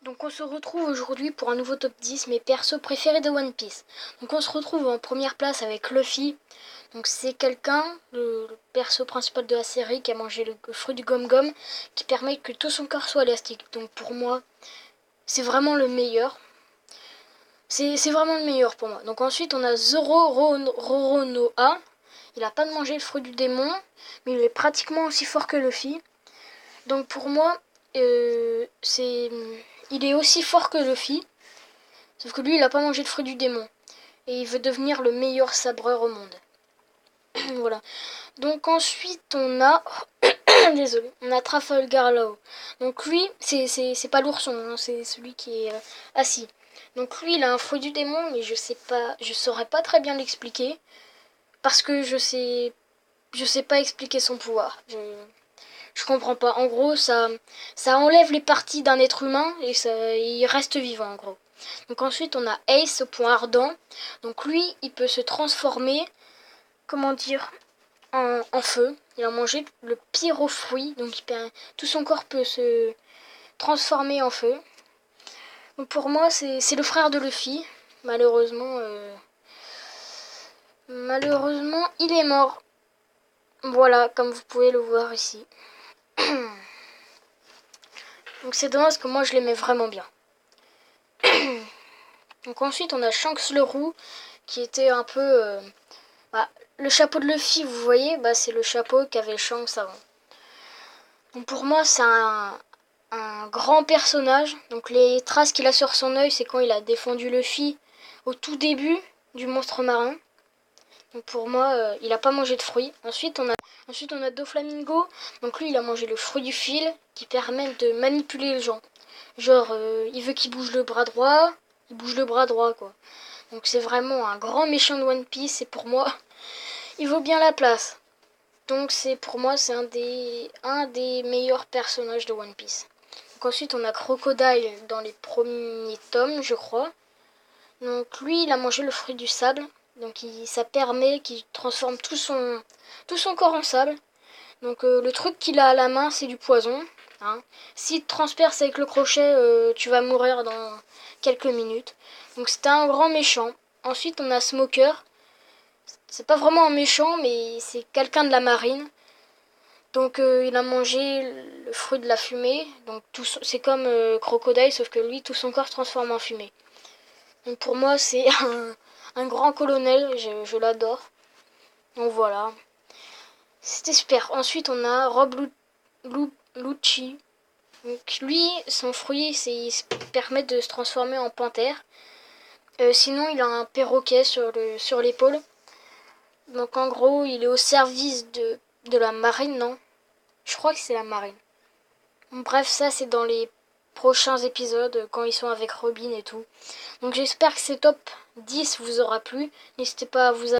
Donc on se retrouve aujourd'hui pour un nouveau top 10, mes persos préférés de One Piece. Donc on se retrouve en première place avec Luffy. Donc c'est quelqu'un, le perso principal de la série, qui a mangé le fruit du gomme-gomme, qui permet que tout son corps soit élastique. Donc pour moi, c'est vraiment le meilleur. C'est vraiment le meilleur pour moi. Donc ensuite on a Zoro Roronoa. Il a pas mangé le fruit du démon, mais il est pratiquement aussi fort que Luffy. Donc pour moi, il est aussi fort que Luffy, sauf que lui, il a pas mangé le fruit du démon. Et il veut devenir le meilleur sabreur au monde. Voilà. Donc ensuite, on a... Désolé. On a Trafalgar Law. Donc lui, c'est pas l'ourson, hein, c'est celui qui est assis. Donc lui, il a un fruit du démon, mais je saurais pas très bien l'expliquer. Parce que je sais pas expliquer son pouvoir. Je comprends pas. En gros, ça enlève les parties d'un être humain et il reste vivant, en gros. Donc ensuite, on a Ace au point ardent. Donc lui, il peut se transformer, comment dire, en feu. Il a mangé le pyrofruit, donc tout son corps peut se transformer en feu. Donc pour moi, c'est le frère de Luffy. Malheureusement, il est mort. Voilà, comme vous pouvez le voir ici. Donc c'est dommage parce que moi je l'aimais vraiment bien. Donc ensuite on a Shanks le roux qui était un peu... le chapeau de Luffy, vous voyez, c'est le chapeau qu'avait Shanks avant. Donc pour moi c'est un grand personnage. Donc les traces qu'il a sur son œil, c'est quand il a défendu Luffy au tout début du monstre marin. Donc pour moi, il a pas mangé de fruits. Ensuite on a Doflamingo. Donc lui il a mangé le fruit du fil qui permet de manipuler les gens. Genre il veut qu'il bouge le bras droit, il bouge le bras droit quoi. Donc c'est vraiment un grand méchant de One Piece et pour moi, il vaut bien la place. Donc pour moi c'est un des meilleurs personnages de One Piece. Donc ensuite on a Crocodile dans les premiers tomes je crois. Donc lui il a mangé le fruit du sable. Donc ça permet qu'il transforme tout son corps en sable. Donc le truc qu'il a à la main c'est du poison. Hein. S'il te transperce avec le crochet, tu vas mourir dans quelques minutes. Donc c'était un grand méchant. Ensuite on a Smoker. C'est pas vraiment un méchant, mais c'est quelqu'un de la marine. Donc il a mangé le fruit de la fumée. Donc c'est comme Crocodile, sauf que lui, tout son corps se transforme en fumée. Donc pour moi, c'est un grand colonel. Je l'adore. Donc voilà. C'était super. Ensuite, on a Rob Lucci. Donc lui, son fruit, il permet de se transformer en panthère. Sinon, il a un perroquet sur l'épaule. Donc en gros, il est au service de la marine, non? Je crois que c'est la marine. Bref, ça c'est dans les prochains épisodes, quand ils sont avec Robin et tout. Donc j'espère que ces top 10 vous aura plu. N'hésitez pas à vous abonner.